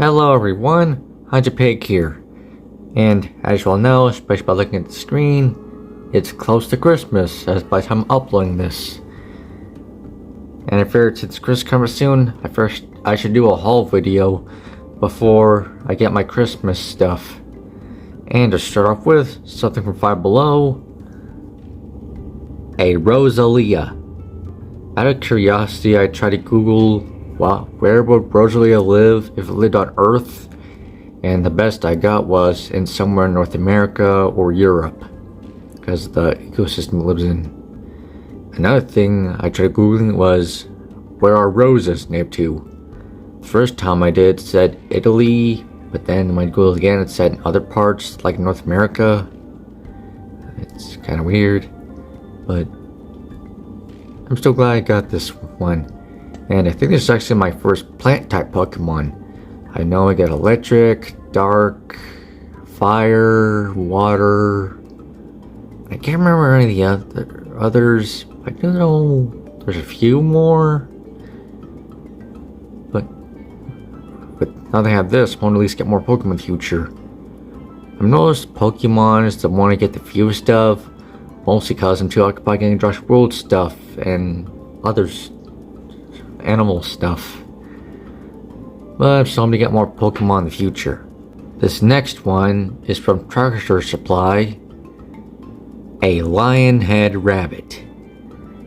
Hello everyone, HydroPig here. And as you all know, especially by looking at the screen, it's close to Christmas as by the time I'm uploading this. And I figured since Christmas comes soon, I should do a haul video before I get my Christmas stuff. And to start off with, something from Five Below, a Rosalia. Out of curiosity, I tried to Google where would Rosalia live if it lived on Earth, and the best I got was in somewhere in North America or Europe, because the ecosystem it lives in. Another thing I tried Googling was, where are roses named to? First time I did, it said Italy, but then when I Googled again, it said in other parts, like North America. It's kind of weird, but I'm still glad I got this one. And I think this is actually my first plant-type Pokemon. I know I got electric, dark, fire, water. I can't remember any of the others. I do know there's a few more. But now they have this, I want to at least get more Pokemon in the future. I've noticed Pokemon is the one I get the fewest of, mostly because I'm too occupied getting Josh World stuff and others. Animal stuff. But I'm still going to get more Pokemon in the future. This next one is from Tractor Supply, a Lionhead Rabbit.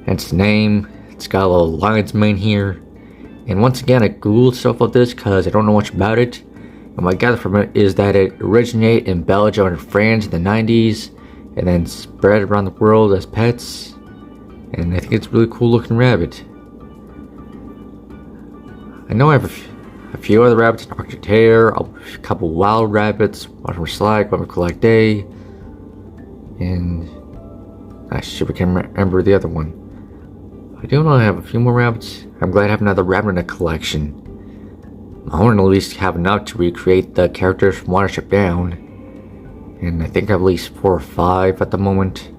That's the name. It's got a little lion's mane here. And once again, I googled stuff like this because I don't know much about it. And what I gathered from it is that it originated in Belgium and France in the 90s, and then spread around the world as pets. And I think it's a really cool looking rabbit. I know I have a few other rabbits in Arctic Tear, a couple wild rabbits, one from Slag, one from Collect Day, and I should remember the other one. I do know I have a few more rabbits. I'm glad I have another rabbit in the collection. I want to at least have enough to recreate the characters from Watership Down, and I think I have at least 4 or 5 at the moment.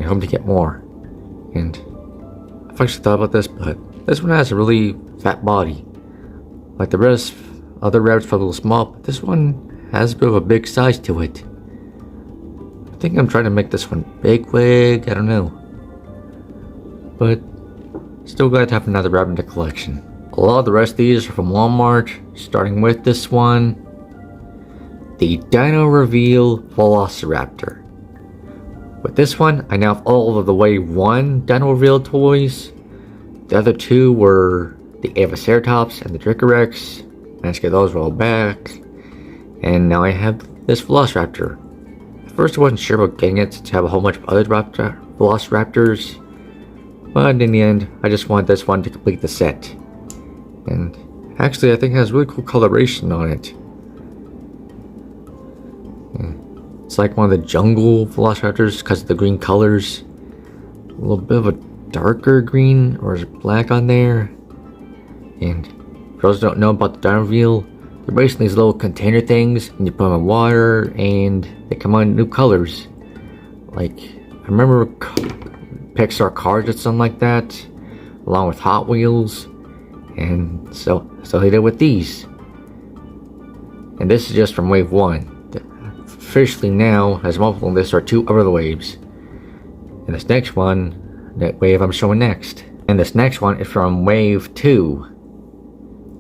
I hope to get more. And I've actually thought about this, but this one has a really fat body. Like the rest, other rabbits are a little small, but this one has a bit of a big size to it. I think I'm trying to make this one big, I don't know. But still glad to have another rabbit in the collection. A lot of the rest of these are from Walmart, starting with this one, the Dino Reveal Velociraptor. With this one, I now have all of the Wave 1 Dino Reveal toys. The other two were the Avaceratops and the Tricorex. Managed to get those rolled back. And now I have this Velociraptor. At first I wasn't sure about getting it to have a whole bunch of other Velociraptors. But in the end, I just wanted this one to complete the set. And actually I think it has really cool coloration on it. It's like one of the jungle Velociraptors because of the green colors. A little bit of a darker green, or is it black on there? And for those who don't know about the Dino Reveal, they're basically these little container things, and you put them in water, and they come out in new colors. Like, I remember Pixar cars did something like that, along with Hot Wheels, and so they did with these. And this is just from Wave 1. Officially now, as multiple, this are 2 other waves. And this next one, that wave I'm showing next. And this next one is from Wave 2.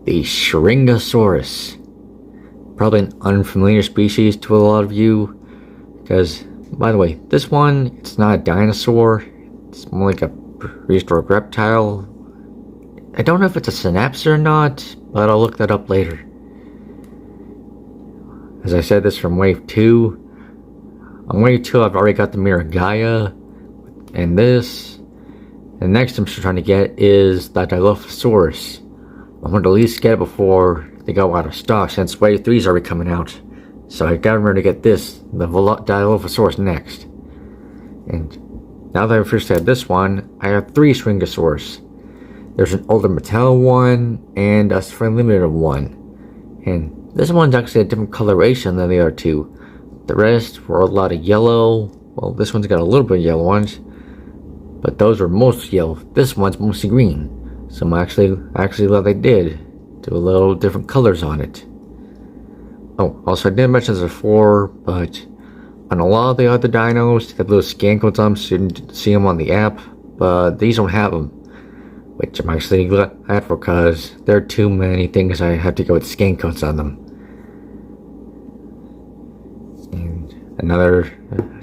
The Shringosaurus. Probably an unfamiliar species to a lot of you. Because, by the way, this one, it's not a dinosaur. It's more like a prehistoric reptile. I don't know if it's a synapse or not, but I'll look that up later. As I said, this is from Wave 2. On Wave 2, I've already got the Miragaia. And this. The next I'm trying to get is the Dilophosaurus. I want to at least get it before they go out of stock, since Wave 3 is already coming out. So I gotta remember to get this, the Dilophosaurus, next. And now that I've first had this one, I have 3 Shringosaurus. There's an older Mattel one and a Spring Limited one. And this one's actually a different coloration than the other 2. The rest were a lot of yellow. Well, this one's got a little bit of yellow ones. But those are most yellow. This one's mostly green. So I'm actually glad they did do a little different colors on it. Oh, also I didn't mention this before, but on a lot of the other dinos, they have little scan codes on them, so you can see them on the app, but these don't have them. Which I'm actually glad for, because there are too many things I have to go with scan codes on them. And another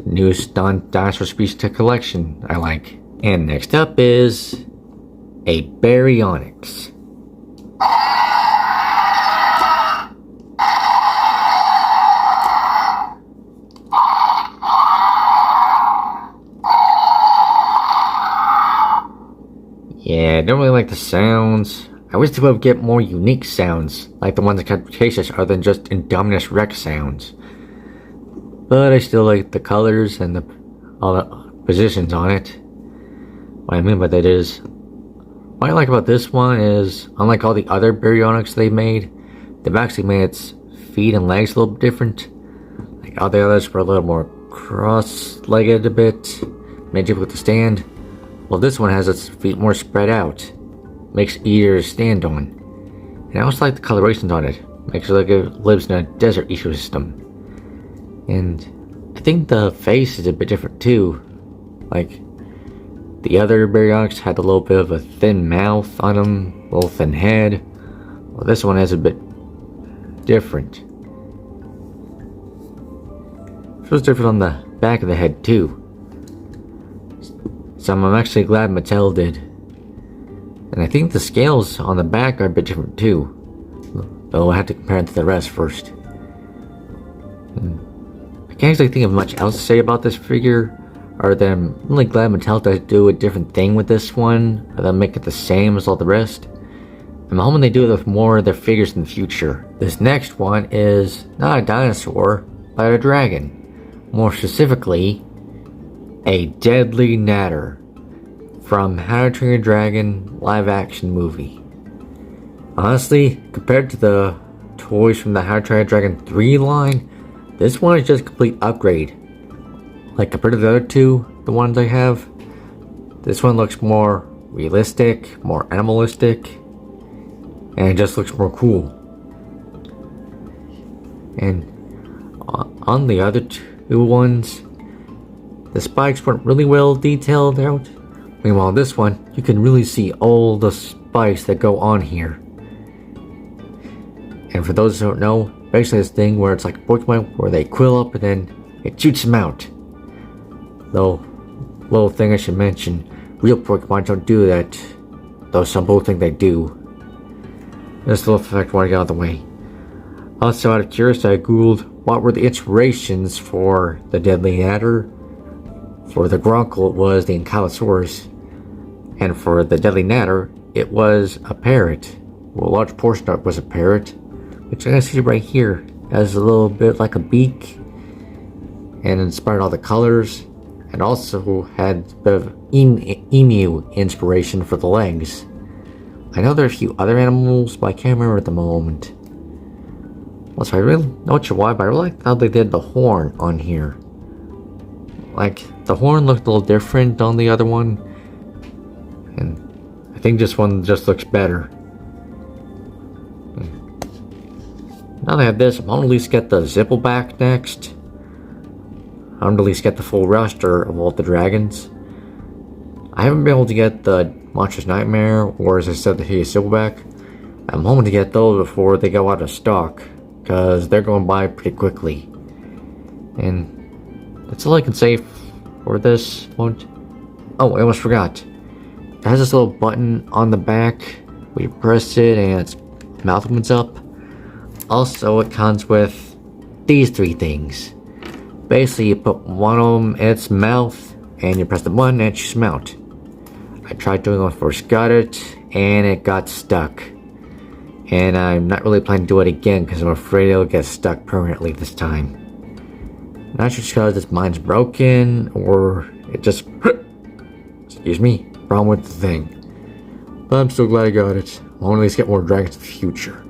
new dinosaur species to collection I like. And next up is a Baryonyx. Yeah, I don't really like the sounds. I wish they would get more unique sounds, like the ones in Cretaceous, other than just Indominus Rex sounds. But I still like the colors and all the positions on it. What I mean by that is, what I like about this one is, unlike all the other Baryonyx they made, they've actually made its feet and legs a little bit different. Like all the others were a little more cross-legged a bit, made difficult to stand. Well, this one has its feet more spread out, makes it easier to stand on. And I also like the colorations on it, makes it like it lives in a desert ecosystem. And I think the face is a bit different too. Like, the other Baryonyx had a little bit of a thin mouth on him, a little thin head. Well, this one has a bit different. Feels different on the back of the head too. So I'm actually glad Mattel did. And I think the scales on the back are a bit different too. Though I have to compare it to the rest first. I can't actually think of much else to say about this figure, other than I'm really glad Mattel does do a different thing with this one, rather than make it the same as all the rest. I'm hoping they do it with more of their figures in the future. This next one is not a dinosaur, but a dragon. More specifically, a Deadly Natter from How to Train Your Dragon live action movie. Honestly, compared to the toys from the How to Train Your Dragon 3 line, this one is just a complete upgrade. Like compared to the other two, the ones I have, this one looks more realistic, more animalistic, and it just looks more cool. And on the other two ones, the spikes weren't really well detailed out. Meanwhile, this one, you can really see all the spikes that go on here. And for those who don't know, basically this thing where it's like a Pokemon where they quill up and then it shoots them out. Though, little thing I should mention, real Pokemon don't do that. Though some people think they do. This little fact I want to get out of the way. Also, out of curiosity, I googled what were the inspirations for the Deadly Natter. For the Grunkle, it was the Ankylosaurus. And for the Deadly Natter, it was a parrot. Well, a large portion of it was a parrot, which I can see right here. It has a little bit like a beak, and inspired all the colors, and also had a bit of emu inspiration for the legs. I know there are a few other animals, but I can't remember at the moment. Also, I really not sure why, but I really like how they did the horn on here. Like, the horn looked a little different on the other one, and I think this one just looks better. Now that I have this, I'm gonna at least get the Zipple back next. I'm gonna at least get the full roster of all the dragons. I haven't been able to get the Monstrous Nightmare, or as I said, the Hideous Zippleback. I'm hoping to get those before they go out of stock, because they're going by pretty quickly. And that's all I can say for this one. Oh, I almost forgot. It has this little button on the back where you press it and its mouth opens up. Also, it comes with these three things. Basically, you put one of them in its mouth and you press the button and it shoots them out. I tried doing it when I first got it and it got stuck. And I'm not really planning to do it again because I'm afraid it'll get stuck permanently this time. Not sure because this mine's broken or it just excuse me, problem with the thing. But I'm still glad I got it. I'll at least get more dragons in the future.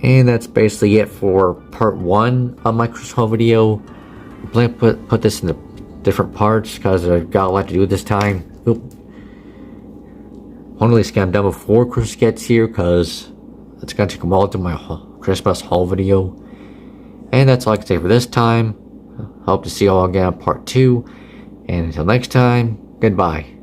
And that's basically it for part 1 of my Christmas haul video. I'm planning to put this into different parts because I've got a lot to do this time. Oop. I'll at least get them done before Christmas gets here because that's gonna take a while to my Christmas haul video. And that's all I can say for this time. Hope to see you all again on part 2. And until next time, goodbye.